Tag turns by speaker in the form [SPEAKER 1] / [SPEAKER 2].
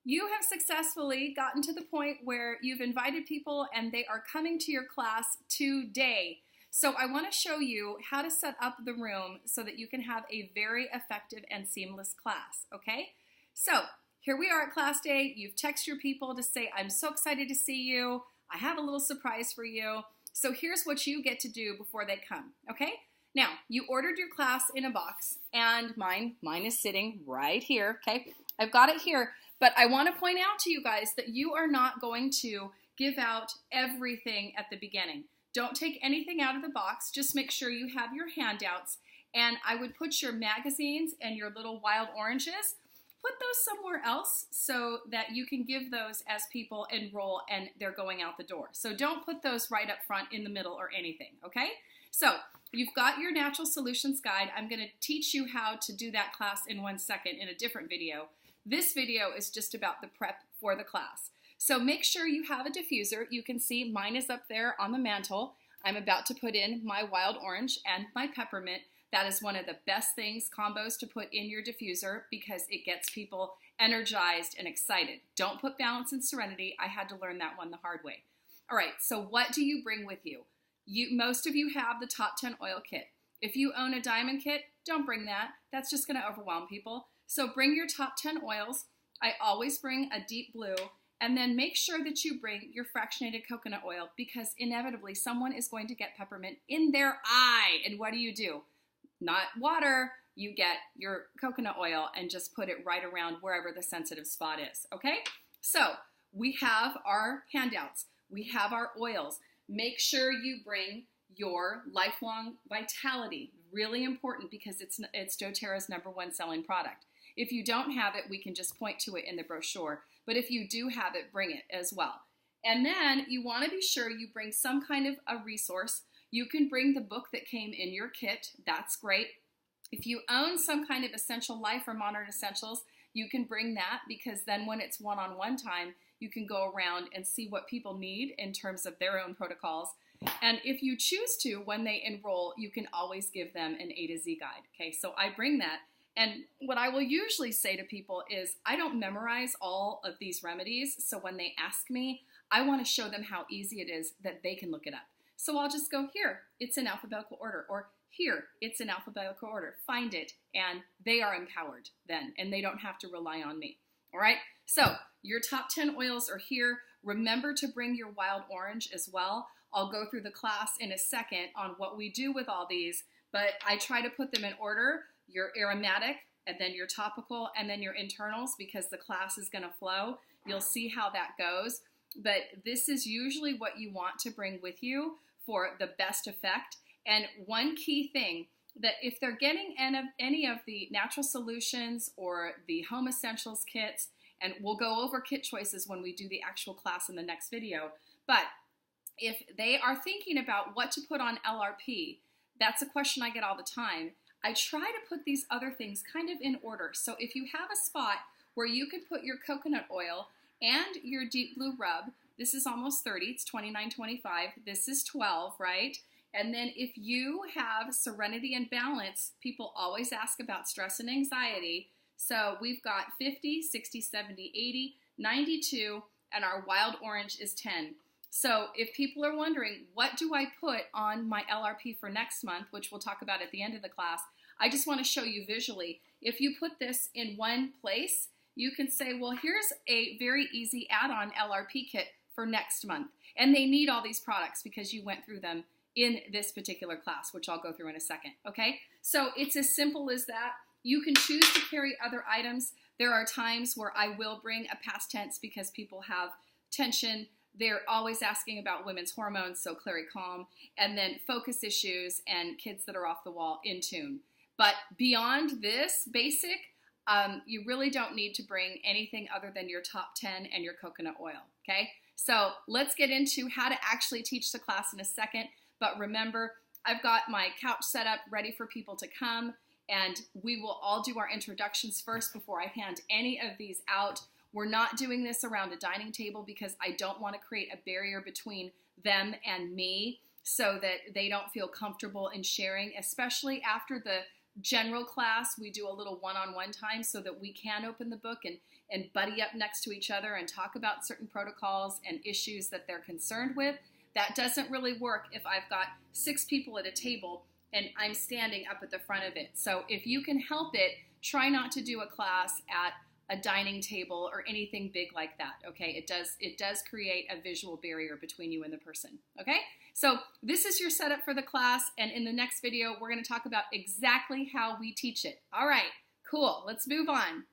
[SPEAKER 1] You have successfully gotten to the point where you've invited people and they are coming to your class today. So I want to show you how to set up the room so that you can have a very effective and seamless class, okay? So here we are at class day. You've texted your people to say, I'm so excited to see you. I have a little surprise for you. So here's what you get to do before they come, okay? Now, you ordered your class in a box, and mine is sitting right here, okay? I've got it here. But I want to point out to you guys that you are not going to give out everything at the beginning. Don't take anything out of the box. Just make sure you have your handouts. And I would put your magazines and your little wild oranges, put those somewhere else so that you can give those as people enroll and they're going out the door. So don't put those right up front in the middle or anything, okay? So you've got your natural solutions guide. I'm going to teach you how to do that class in 1 second in a different video. This video is just about the prep for the class. So make sure you have a diffuser. You can see mine is up there on the mantle. I'm about to put in my wild orange and my peppermint. That is one of the best things, combos to put in your diffuser because it gets people energized and excited. Don't put balance and serenity. I had to learn that one the hard way. All right, so what do you bring with you? Most of you have the top 10 oil kit. If you own a diamond kit, don't bring that. That's just going to overwhelm people. So bring your top 10 oils. I always bring a deep blue, and then make sure that you bring your fractionated coconut oil because inevitably someone is going to get peppermint in their eye. And what do? Not water. You get your coconut oil and just put it right around wherever the sensitive spot is, okay? So we have our handouts. We have our oils. Make sure you bring your lifelong vitality. Really important because it's dōTERRA's #1 selling product. If you don't have it, we can just point to it in the brochure. But if you do have it, bring it as well. And then you want to be sure you bring some kind of a resource. You can bring the book that came in your kit. That's great. If you own some kind of Essential Life or Modern Essentials, you can bring that because then when it's one-on-one time, you can go around and see what people need in terms of their own protocols. And if you choose to, when they enroll, you can always give them an A to Z guide. Okay, so I bring that. And what I will usually say to people is I don't memorize all of these remedies, so when they ask me, I want to show them how easy it is that they can look it up. So I'll just go, here, it's in alphabetical order, or here, it's in alphabetical order. Find it, and they are empowered then, and they don't have to rely on me. All right, so your top 10 oils are here. Remember to bring your wild orange as well. I'll go through the class in a second on what we do with all these, but I try to put them in order. Your aromatic, and then your topical, and then your internals because the class is going to flow. You'll see how that goes. But this is usually what you want to bring with you for the best effect. And one key thing, that if they're getting any of the natural solutions or the home essentials kits, and we'll go over kit choices when we do the actual class in the next video, but if they are thinking about what to put on LRP, that's a question I get all the time. I try to put these other things kind of in order. So if you have a spot where you can put your coconut oil and your deep blue rub, this is almost 30, it's 29.25, this is 12, right? And then if you have serenity and balance, people always ask about stress and anxiety. So we've got 50, 60, 70, 80, 92, and our wild orange is 10. So if people are wondering, what do I put on my LRP for next month, which we'll talk about at the end of the class, I just want to show you visually. If you put this in one place, you can say, well, here's a very easy add-on LRP kit for next month. And they need all these products because you went through them in this particular class, which I'll go through in a second, okay? So it's as simple as that. You can choose to carry other items. There are times where I will bring a past tense because people have tension. They're always asking about women's hormones, so Clary Calm, and then focus issues and kids that are off the wall, in tune. But beyond this basic, you really don't need to bring anything other than your top 10 and your coconut oil, okay? So let's get into how to actually teach the class in a second. But remember, I've got my couch set up ready for people to come, and we will all do our introductions first before I hand any of these out. We're not doing this around a dining table because I don't want to create a barrier between them and me so that they don't feel comfortable in sharing, especially after the general class, we do a little one-on-one time so that we can open the book and buddy up next to each other and talk about certain protocols and issues that they're concerned with. That doesn't really work if I've got 6 people at a table and I'm standing up at the front of it. So if you can help it, try not to do a class at a dining table or anything big like that, okay? It does create a visual barrier between you and the person, okay? So this is your setup for the class, and in the next video, we're gonna talk about exactly how we teach it. All right, cool, let's move on.